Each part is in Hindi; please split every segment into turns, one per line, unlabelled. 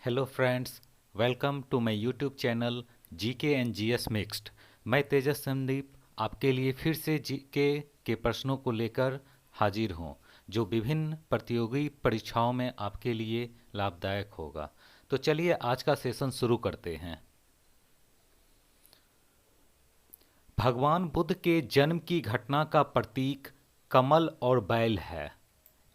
Hello friends, welcome to my YouTube channel GK and GS mixed. मैं तेजस संदीप आपके लिए फिर से जीके के प्रश्नों को लेकर हाजिर हूँ, जो विभिन्न प्रतियोगी परीक्षाओं में आपके लिए लाभदायक होगा। तो चलिए आज का सेशन शुरू करते हैं। भगवान बुद्ध के जन्म की घटना का प्रतीक कमल और बैल है।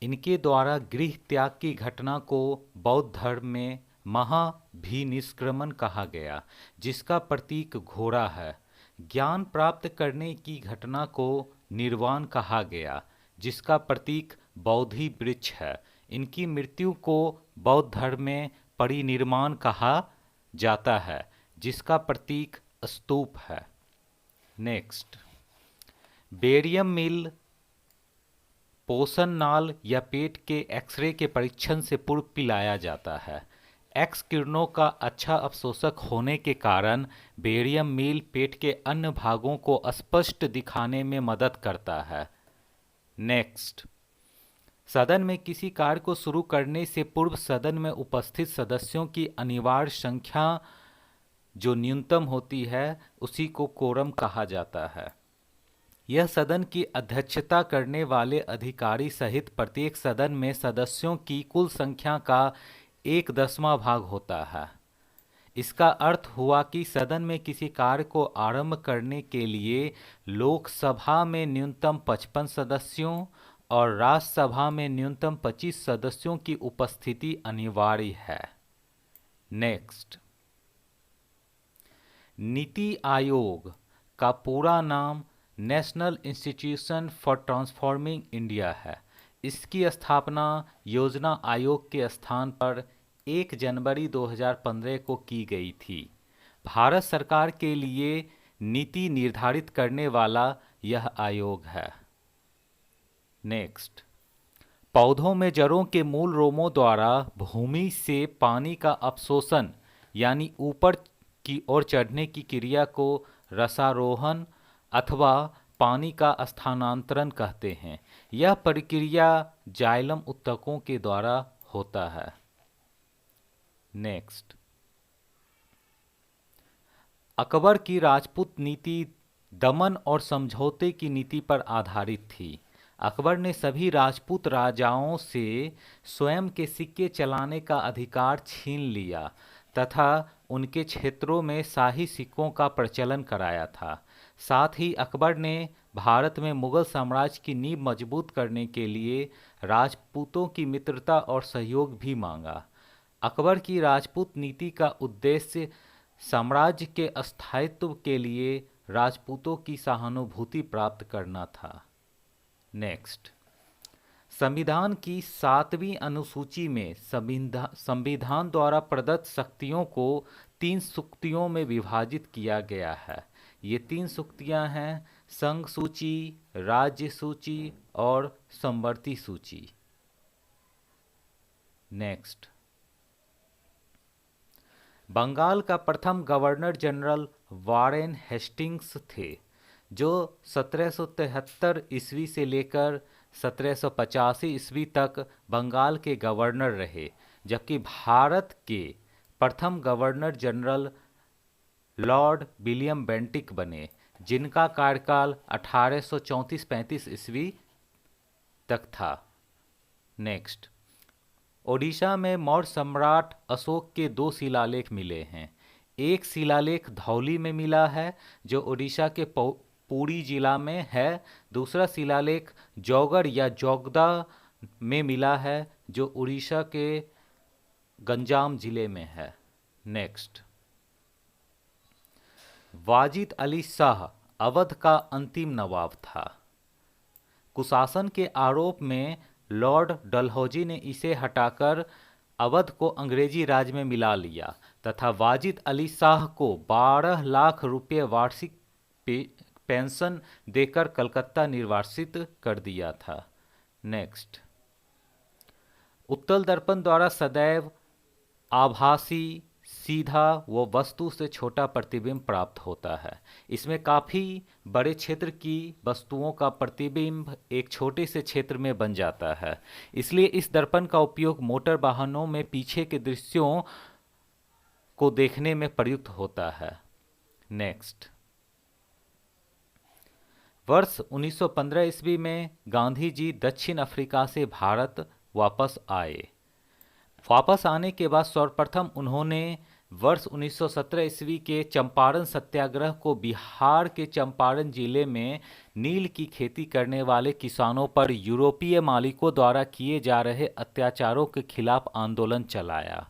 इनके द्वारा गृह त्याग की घटना को बौद्ध धर्म में महाभिनिष्क्रमण कहा गया, जिसका प्रतीक घोड़ा है। ज्ञान प्राप्त करने की घटना को निर्वाण कहा गया, जिसका प्रतीक बोधि वृक्ष है। इनकी मृत्यु को बौद्ध धर्म में परिनिर्वाण कहा जाता है, जिसका प्रतीक स्तूप है। नेक्स्ट, बेरियम मिल पोषण नाल या पेट के एक्सरे के परीक्षण से पूर्व पिलाया जाता है। एक्स किरणों का अच्छा अवशोषक होने के कारण बेरियम मील पेट के अन्य भागों को स्पष्ट दिखाने में मदद करता है। नेक्स्ट, सदन में किसी कार्य को शुरू करने से पूर्व सदन में उपस्थित सदस्यों की अनिवार्य संख्या जो न्यूनतम होती है उसी को कोरम कहा जाता है। यह सदन की अध्यक्षता करने वाले अधिकारी सहित प्रत्येक सदन में सदस्यों की कुल संख्या का 1/10वां भाग होता है। इसका अर्थ हुआ कि सदन में किसी कार्य को आरंभ करने के लिए लोकसभा में न्यूनतम 55 सदस्यों और राज्यसभा में न्यूनतम 25 सदस्यों की उपस्थिति अनिवार्य है। नेक्स्ट, नीति आयोग का पूरा नाम national institution for transforming India है। इसकी स्थापना योजना आयोग के स्थान पर 1 जनवरी 2015 को की गई थी। भारत सरकार के लिए नीति निर्धारित करने वाला यह आयोग है। नेक्स्ट, पौधों में जड़ों के मूल रोमों द्वारा भूमि से पानी का अवशोषण यानी ऊपर की ओर चढ़ने की क्रिया को रसारोहण अथवा पानी का स्थानांतरण कहते हैं। यह प्रक्रिया जाइलम उत्तकों के द्वारा होता है। नेक्स्ट, अकबर की राजपूत नीति दमन और समझौते की नीति पर आधारित थी। अकबर ने सभी राजपूत राजाओं से स्वयं के सिक्के चलाने का अधिकार छीन लिया तथा उनके क्षेत्रों में शाही सिक्कों का प्रचलन कराया था। साथ ही अकबर ने भारत में मुगल साम्राज्य की नींव मजबूत करने के लिए राजपूतों की मित्रता और सहयोग भी मांगा। अकबर की राजपूत नीति का उद्देश्य साम्राज्य के स्थायित्व के लिए राजपूतों की सहानुभूति प्राप्त करना था। नेक्स्ट, संविधान की 7वीं अनुसूची में संविधान द्वारा प्रदत्त शक्तियों को 3 सूचियों में विभाजित किया गया है। ये 3 सूचियां हैं संघ सूची, राज्य सूची और समवर्ती सूची। नेक्स्ट, बंगाल का प्रथम गवर्नर जनरल वारेन हेस्टिंग्स थे, जो 1773 ईस्वी से लेकर 1785 ईस्वी तक बंगाल के गवर्नर रहे, जबकि भारत के प्रथम governor general Lord William Bentinck बने, जिनका कार्यकाल 1834-35 ईस्वी तक था। नेक्स्ट, ओडिशा में मौर्य सम्राट अशोक के 2 शिलालेख मिले हैं। एक शिलालेख धौली में मिला है, जो ओडिशा के पुरी जिला में है। दूसरा शिलालेख जौगड़ या जौगदा में मिला है, जो उड़ीसा के गंजाम जिले में है। नेक्स्ट, वाजिद अली शाह अवध का अंतिम नवाब था। कुशासन के आरोप में लॉर्ड डलहौजी ने इसे हटाकर अवध को अंग्रेजी राज में मिला लिया तथा वाजिद अली शाह को 12 लाख रुपये वार्षिक पेंशन देकर कलकत्ता निर्वासित कर दिया था। नेक्स्ट, उत्तल दर्पण द्वारा सदैव आभासी, सीधा व वस्तु से छोटा प्रतिबिंब प्राप्त होता है। इसमें काफ़ी बड़े क्षेत्र की वस्तुओं का प्रतिबिंब एक छोटे से क्षेत्र में बन जाता है। इसलिए इस दर्पण का उपयोग मोटर वाहनों में पीछे के दृश्यों को देखने में प्रयुक्त होता है। नेक्स्ट, वर्ष 1915 ईस्वी में गांधी जी दक्षिण अफ्रीका से भारत वापस आए। वापस आने के बाद सर्वप्रथम उन्होंने वर्ष 1917 ईस्वी के चंपारण सत्याग्रह को बिहार के चंपारण जिले में नील की खेती करने वाले किसानों पर यूरोपीय मालिकों द्वारा किए जा रहे अत्याचारों के खिलाफ आंदोलन चलाया।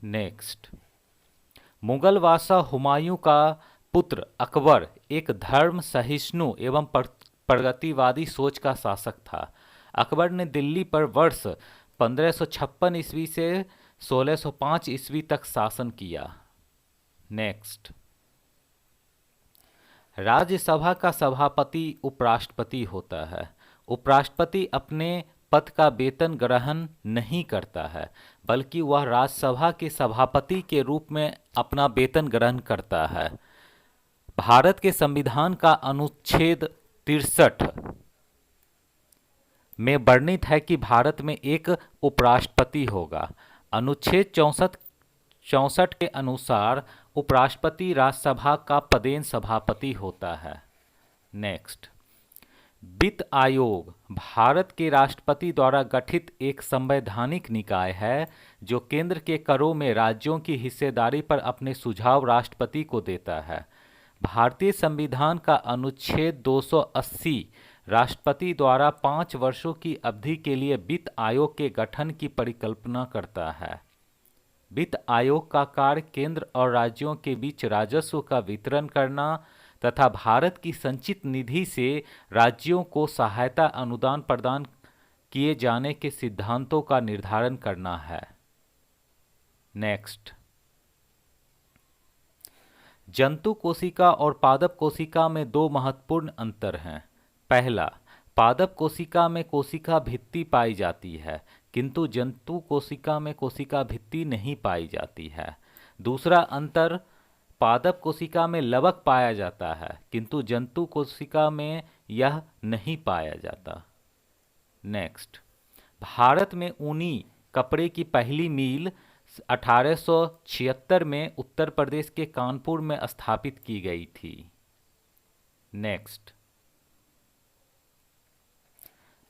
नेक्स्ट, मुगल बादशाह हुमायूं का पुत्र अकबर एक धर्म सहिष्णु एवं प्रगतिवादी सोच का शासक था। अकबर ने दिल्ली पर वर्ष 1556 ईस्वी से 1605 ईस्वी तक शासन किया। नेक्स्ट, राज्यसभा का सभापति उपराष्ट्रपति होता है। उपराष्ट्रपति अपने पद का वेतन ग्रहण नहीं करता है, बल्कि वह राज्यसभा के सभापति के रूप में अपना वेतन ग्रहण करता है। भारत के संविधान का अनुच्छेद 63 में वर्णित है कि भारत में एक उपराष्ट्रपति होगा। अनुच्छेद 64 के अनुसार उपराष्ट्रपति राज्यसभा का पदेन सभापति होता है। नेक्स्ट, वित्त आयोग भारत के राष्ट्रपति द्वारा गठित एक संवैधानिक निकाय है जो केंद्र के करों में राज्यों की हिस्सेदारी पर अपने सुझाव राष्ट्रपति को देता है। भारतीय संविधान का अनुच्छेद 280 राष्ट्रपति द्वारा 5 वर्षों की अवधि के लिए वित्त आयोग के गठन की परिकल्पना करता है। वित्त आयोग का कार्य केंद्र और राज्यों के बीच राजस्व का वितरण करना तथा भारत की संचित निधि से राज्यों को सहायता अनुदान प्रदान किए जाने के सिद्धांतों का निर्धारण करना है। नेक्स्ट, जंतु कोशिका और पादप कोशिका में दो महत्वपूर्ण अंतर हैं। पहला, पादप कोशिका में कोशिका भित्ति पाई जाती है, किंतु जंतु कोशिका में कोशिका भित्ति नहीं पाई जाती है। दूसरा अंतर, पादप कोशिका में लवक पाया जाता है, किंतु जंतु कोशिका में यह नहीं पाया जाता। नेक्स्ट, भारत में ऊनी कपड़े की पहली मील 1876 में उत्तर प्रदेश के कानपुर में स्थापित की गई थी। नेक्स्ट,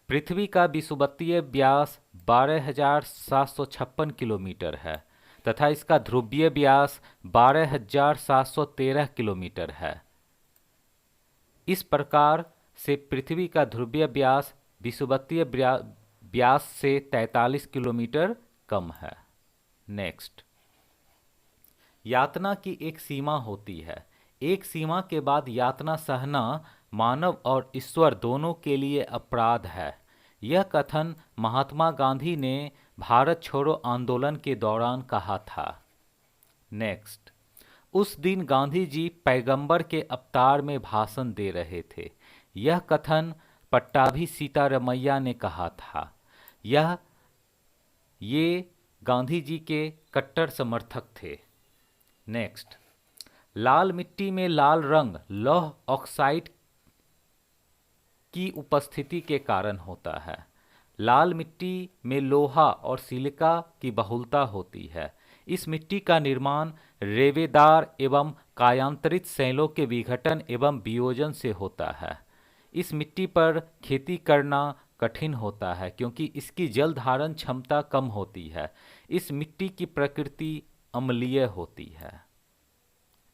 पृथ्वी का विषुवतीय व्यास 12,756 किलोमीटर है तथा इसका ध्रुवीय व्यास 12,713 किलोमीटर है। इस प्रकार से पृथ्वी का ध्रुवीय व्यास विषुवतीय व्यास से 43 किलोमीटर कम है। नेक्स्ट, यातना की एक सीमा होती है। एक सीमा के बाद यातना सहना मानव और ईश्वर दोनों के लिए अपराध है। यह कथन महात्मा गांधी ने भारत छोड़ो आंदोलन के दौरान कहा था। नेक्स्ट, उस दिन गांधी जी पैगंबर के अवतार में भाषण दे रहे थे। यह कथन पट्टाभी सीतारमैया ने कहा था। ये गांधी जी के कट्टर समर्थक थे। नेक्स्ट, लाल मिट्टी में लाल रंग लौह ऑक्साइड की उपस्थिति के कारण होता है। लाल मिट्टी में लोहा और सिलिका की बहुलता होती है। इस मिट्टी का निर्माण रेवेदार एवं कायांतरित शैलों के विघटन एवं वियोजन से होता है। इस मिट्टी पर खेती करना कठिन होता है क्योंकि इसकी जल धारण क्षमता कम होती है। इस मिट्टी की प्रकृति अम्लीय होती है।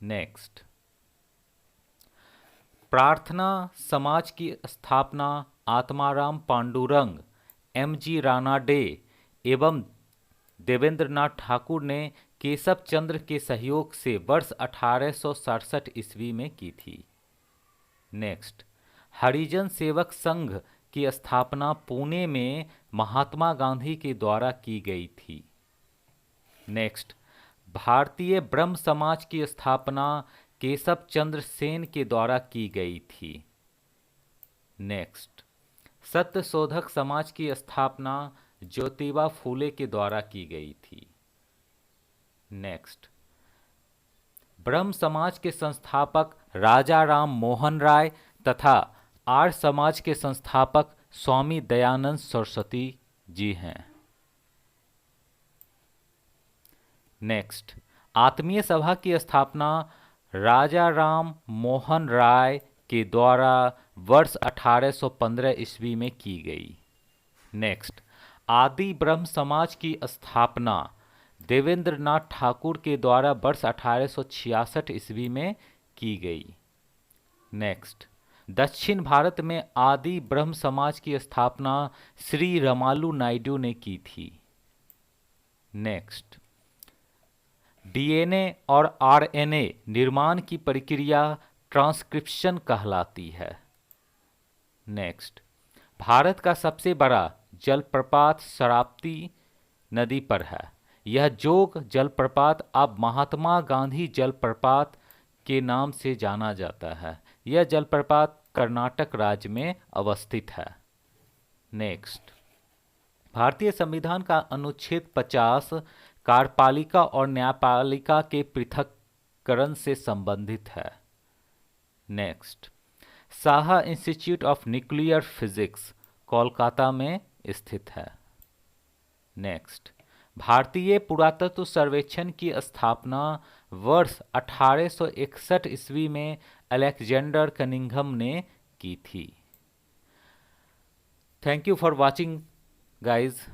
नेक्स्ट, प्रार्थना समाज की स्थापना आत्माराम पांडुरंग, M.G. रानाडे एवं देवेंद्रनाथ ठाकुर ने केशव चंद्र के सहयोग से वर्ष 1867 ईस्वी में की थी। नेक्स्ट, हरिजन सेवक संघ की स्थापना पुणे में महात्मा गांधी के द्वारा की गई थी। नेक्स्ट, भारतीय ब्रह्म समाज की स्थापना केशव चंद्र सेन के द्वारा की गई थी। नेक्स्ट, सत्य शोधक समाज की स्थापना ज्योतिबा फूले के द्वारा की गई थी। नेक्स्ट, ब्रह्म समाज के संस्थापक राजा राम मोहन राय तथा आर्य समाज के संस्थापक स्वामी दयानंद सरस्वती जी हैं। नेक्स्ट, आत्मीय सभा की स्थापना राजा राम मोहन राय के द्वारा वर्ष 1815 ईस्वी में की गई। नेक्स्ट, आदि ब्रह्म समाज की स्थापना देवेंद्र नाथ ठाकुर के द्वारा वर्ष 1866 ईस्वी में की गई। नेक्स्ट, दक्षिण भारत में आदि ब्रह्म समाज की स्थापना श्री रमालू नायडू ने की थी। नेक्स्ट, डीएनए और आरएनए निर्माण की प्रक्रिया ट्रांसक्रिप्शन कहलाती है। नेक्स्ट, भारत का सबसे बड़ा जलप्रपात शरावती नदी पर है। यह जोग जलप्रपात अब महात्मा गांधी जलप्रपात के नाम से जाना जाता है। यह जलप्रपात कर्नाटक राज्य में अवस्थित है। नेक्स्ट, भारतीय संविधान का अनुच्छेद 50 कार्यपालिका और न्यायपालिका के पृथक्करण से संबंधित है। Next, Saha institute of nuclear physics Kolkata में स्थित है। नेक्स्ट, भारतीय पुरातत्व सर्वेक्षण की स्थापना वर्ष 1861 ईस्वी में अलेक्जेंडर कनिंघम ने की थी। Thank you for watching guys.